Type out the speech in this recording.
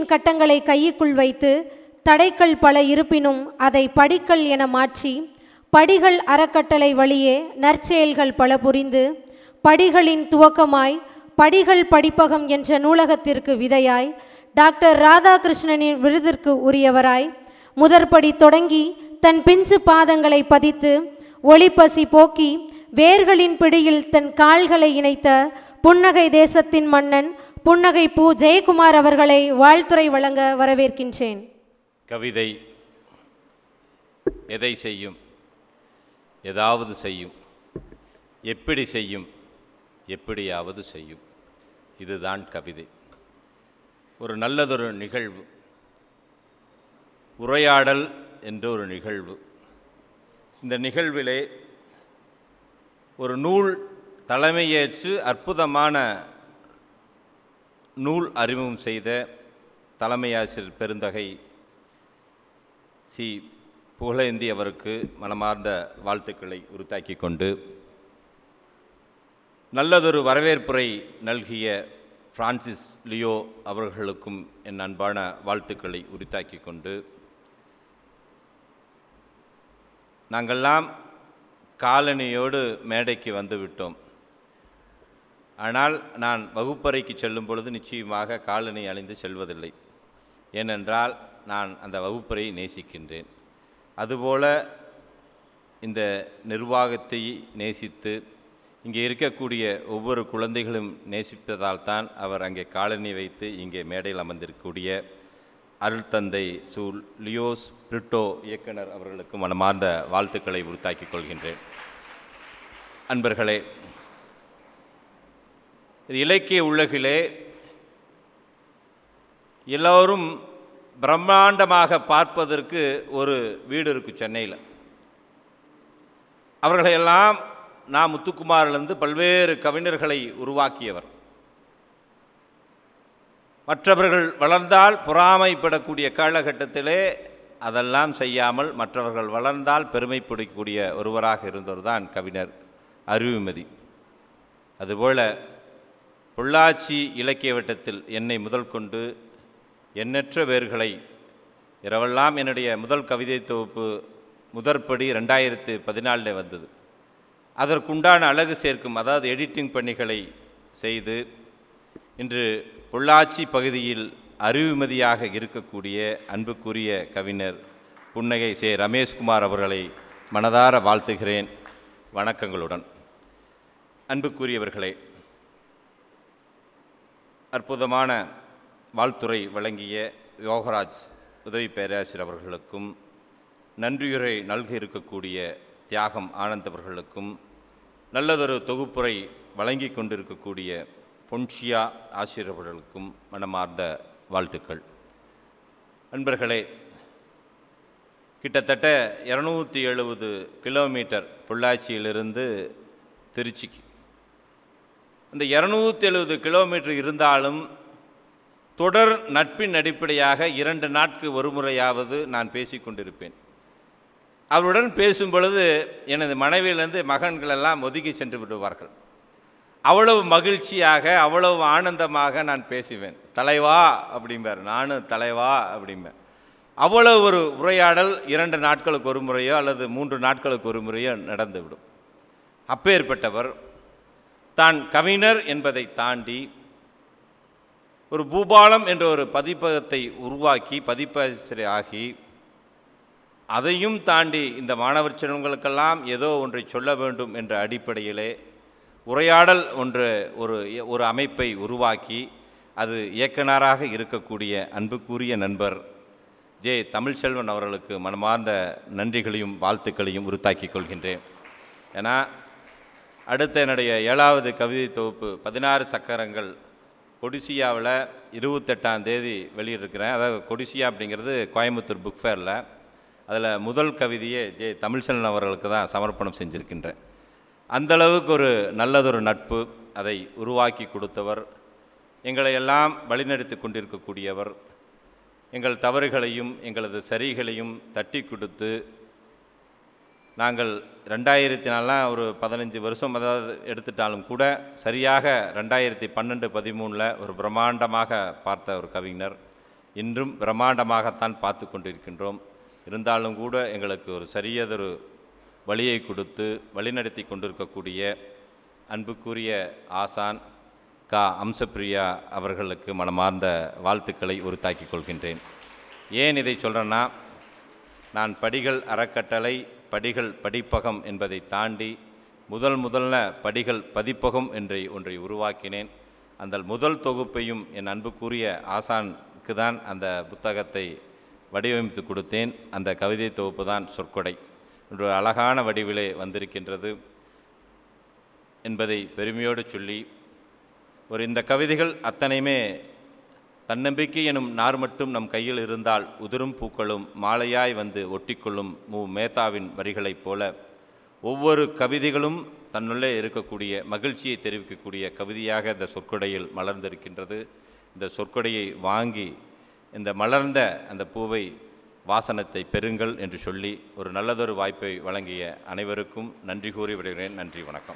விதியின் கட்டங்களை கையுக்குள் வைத்து தடைகள் பல இருப்பினும் அதை படிக்கல் என மாற்றி படிகள் அறக்கட்டளை வழியே நற்செயல்கள் பல புரிந்து படிகளின் துவக்கமாய் படிகள் படிப்பகம் என்ற நூலகத்திற்கு விதையாய் டாக்டர் ராதாகிருஷ்ணனின் விருதிற்கு உரியவராய் முதற்படி தொடங்கி தன் பிஞ்சு பாதங்களை பதித்து ஒளிப்பசி போக்கி வேர்களின் பிடியில் தன் கால்களை இணைத்த புன்னகை தேசத்தின் மன்னன் புன்னகை பூ ஜெயக்குமார் அவர்களை வாழ்த்துரை வழங்க வரவேற்கின்றேன். கவிதை எதை செய்யும்? ஏதாவது செய்யும். எப்படி செய்யும்? எப்படியாவது செய்யும். இதுதான் கவிதை. ஒரு நல்லதொரு நிகழ்வு, உரையாடல் என்ற ஒரு நிகழ்வு. இந்த நிகழ்விலே ஒரு நூல் தலைமையேற்று அற்புதமான நூல் அறிமுகம் செய்த தலைமையாசிரியர் பெருந்தகை சி. புகழேந்தி அவருக்கு மனமார்ந்த வாழ்த்துக்களை உரித்தாக்கி கொண்டு, நல்லதொரு வரவேற்புரை நல்கிய பிரான்சிஸ் லியோ அவர்களுக்கும் என் அன்பான வாழ்த்துக்களை உரித்தாக்கி கொண்டு, நாங்கள்லாம் காலணியோடு மேடைக்கு வந்துவிட்டோம். ஆனால் நான் வகுப்பறைக்கு செல்லும் பொழுது நிச்சயமாக காலணி அணிந்து செல்வதில்லை. ஏனென்றால் நான் அந்த வகுப்பறையை நேசிக்கின்றேன். அதுபோல இந்த நிர்வாகத்தை நேசித்து இங்கே இருக்கக்கூடிய ஒவ்வொரு குழந்தைகளும் நேசிப்பதால் தான் அவர் அங்கே காலணி வைத்து இங்கே மேடையில் அமர்ந்திருக்கக்கூடிய அருள் தந்தை சு. லியோஸ் பிரிட்டோ இயக்குனர் அவர்களுக்கு மனமார்ந்த வாழ்த்துக்களை உரித்தாக்கிக் கொள்கின்றேன். அன்பர்களே, இலக்கிய உலகிலே எல்லோரும் பிரம்மாண்டமாக பார்ப்பதற்கு ஒரு வீடு இருக்குது சென்னையில். அவர்களையெல்லாம் நான் முத்துக்குமாரிலிருந்து பல்வேறு கவிஞர்களை உருவாக்கியவர். மற்றவர்கள் வளர்ந்தால் பொறாமைப்படக்கூடிய காலகட்டத்திலே அதெல்லாம் செய்யாமல் மற்றவர்கள் வளர்ந்தால் பெருமைப்படக்கூடிய ஒருவராக இருந்தவர் தான் கவிஞர் அறிவுமதி. அதுபோல பொள்ளாச்சி இலக்கிய வட்டத்தில் என்னை முதல் கொண்டு எண்ணற்ற வேர்களை இரவெல்லாம் என்னுடைய முதல் கவிதை தொகுப்பு முதற்படி 2014 வந்தது. அதற்குண்டான அழகு சேர்க்கும், அதாவது எடிட்டிங் பணிகளை செய்து இன்று பொள்ளாச்சி பகுதியில் அறிவுமதியாக இருக்கக்கூடிய அன்புக்குரிய கவிஞர் புன்னகை சே. ரமேஷ்குமார் அவர்களை மனதார வாழ்த்துகிறேன். வணக்கங்களுடன். அன்புக்குரியவர்களே, அற்புதமான வாழ்த்துரை வழங்கிய யோகராஜ் உதவி பேராசிரியர் அவர்களுக்கும், நன்றியுரை நல்க இருக்கக்கூடிய தியாகம் ஆனந்த் அவர்களுக்கும், நல்லதொரு தொகுப்புரை வழங்கி கொண்டிருக்கக்கூடிய பொன்ஷியா ஆசிரியர் அவர்களுக்கும் மனமார்ந்த வாழ்த்துக்கள். நண்பர்களே, கிட்டத்தட்ட 270 கிலோமீட்டர் பொள்ளாச்சியிலிருந்து திருச்சிக்கு. இந்த 270 கிலோமீட்டர் இருந்தாலும் தொடர் நட்பின் அடிப்படையாக 2 நாட்கு ஒரு முறையாவது நான் பேசிக்கொண்டிருப்பேன். அவருடன் பேசும் பொழுது எனது மனைவியிலிருந்து மகன்களெல்லாம் ஒதுக்கி சென்று விடுவார்கள். அவ்வளவு மகிழ்ச்சியாக, அவ்வளவு ஆனந்தமாக நான் பேசுவேன். தலைவா அப்படிம்பார், நானும் தலைவா அப்படிம்பேன். அவ்வளவு ஒரு உரையாடல் 2 நாட்களுக்கு ஒரு முறையோ அல்லது 3 நாட்களுக்கு ஒரு முறையோ நடந்துவிடும். அப்பேற்பட்டவர் தான் கவிஞர் என்பதை தாண்டி ஒரு பூபாலம் என்ற ஒரு பதிப்பகத்தை உருவாக்கி பதிப்பாசிரியர் ஆகி, அதையும் தாண்டி இந்த மாணவர் செல்வங்களுக்கெல்லாம் ஏதோ ஒன்றை சொல்ல வேண்டும் என்ற அடிப்படையிலே உரையாடல் ஒரு அமைப்பை உருவாக்கி அது இயக்குனராக இருக்கக்கூடிய அன்புக்குரிய நண்பர் ஜே. தமிழ்ச்செல்வன் அவர்களுக்கு மனமார்ந்த நன்றிகளையும் வாழ்த்துக்களையும் உரித்தாக்கிக் கொள்கின்றேன். ஏன்னா அடுத்த என்னுடைய 7வது கவிதை தொகுப்பு 16 சக்கரங்கள் கொடிசியாவில் 28ஆம் தேதி வெளியிட்டிருக்கிறேன். அதாவது கொடிசியா அப்படிங்கிறது கோயம்புத்தூர் புக் ஃபேரில். அதில் முதல் கவிதையே ஜே. தமிழ்ச்செல்வன் அவர்களுக்கு தான் சமர்ப்பணம் செஞ்சுருக்கின்றேன். அந்தளவுக்கு ஒரு நல்லதொரு நட்பு அதை உருவாக்கி கொடுத்தவர், எங்களை எல்லாம் வழிநடத்தி கொண்டிருக்கக்கூடியவர், எங்கள் தவறுகளையும் எங்களது சரிகளையும் தட்டி கொடுத்து நாங்கள் 2004 ஒரு 15 வருஷம் அதாவது எடுத்துட்டாலும் கூட சரியாக 2012-13 ஒரு பிரம்மாண்டமாக பார்த்த ஒரு கவிஞர். இன்றும் பிரம்மாண்டமாகத்தான் பார்த்து கொண்டிருக்கின்றோம். இருந்தாலும் கூட எங்களுக்கு ஒரு சரியதொரு வழியை கொடுத்து வழிநடத்தி கொண்டிருக்கக்கூடிய அன்புக்குரிய ஆசான் அம்சப்பிரியா அவர்களுக்கு மனமார்ந்த வாழ்த்துக்களை உரித்தாக்கிக் கொள்கின்றேன். ஏன் இதை சொல்கிறேன்னா, நான் படிகள் அறக்கட்டளை படிகள் படிப்பகம் என்பதை தாண்டி முதல்ல படிகள் பதிப்பகம் என்ற ஒன்றை உருவாக்கினேன். அந்த முதல் தொகுப்பையும் என் அன்புக்குரிய ஆசானுக்கு தான் அந்த புத்தகத்தை வடிவமைத்து கொடுத்தேன். அந்த கவிதை தொகுப்பு தான் சொற்கொடை. ஒரு அழகான வடிவிலே வந்திருக்கின்றது என்பதை பெருமையோடு சொல்லி, இந்த கவிதைகள் அத்தனையுமே தன்னம்பிக்கை எனும் நார் மட்டும் நம் கையில் இருந்தால் உதிரும் பூக்களும் மாலையாய் வந்து ஒட்டிக்கொள்ளும் மேத்தாவின் வரிகளைப் போல ஒவ்வொரு கவிதைகளும் தன்னுள்ளே இருக்கக்கூடிய மகிழ்ச்சியை தெரிவிக்கக்கூடிய கவிதையாக இந்த சொற்கொடையில் மலர்ந்திருக்கின்றது. இந்த சொற்கொடையை வாங்கி இந்த மலர்ந்த அந்த பூவை வாசனத்தை பெறுங்கள் என்று சொல்லி ஒரு நல்லதொரு வாய்ப்பை வழங்கிய அனைவருக்கும் நன்றி கூறி விடுகிறேன். நன்றி, வணக்கம்.